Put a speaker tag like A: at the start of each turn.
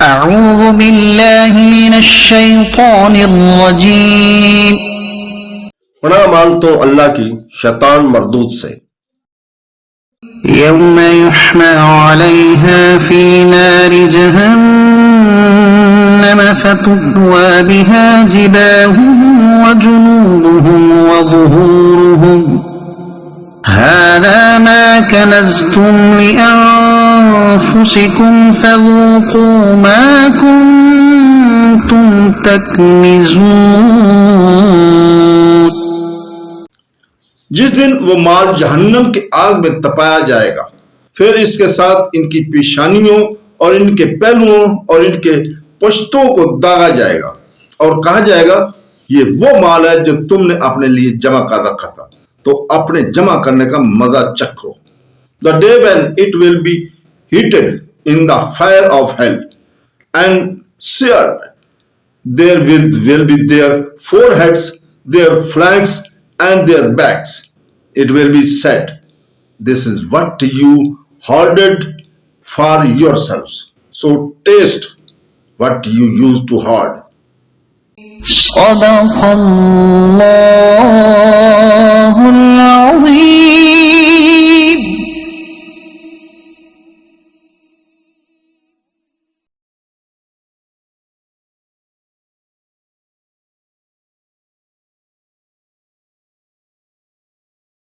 A: أعوذ بالله من الشيطان الرجيم
B: پناہ مانگتا ہوں اللہ کی شیطان مردود سے
A: يوم يحمى عليها في نار جهنم فتكوى بها جباههم وجنوبهم وظهورهم هذا ما كنزتم لأنفسكم فذوقوا ما كنتم تكنزون
B: جس دن وہ مال جہنم کی آگ میں تپایا جائے گا، پھر اس کے ساتھ ان کی پیشانیوں اور ان کے پہلوؤں اور ان کے پشتوں کو داغا جائے گا اور کہا جائے گا یہ وہ مال ہے جو تم نے اپنے لیے جمع کر رکھا تھا، تو اپنے جمع کرنے کا مزہ چکھو. The day when it will be heated in the fire of hell and seared, there will be their foreheads, their flanks and their backs. It will be said, this is what you hoarded for yourselves. So taste what you used to hoard.
A: صدق الله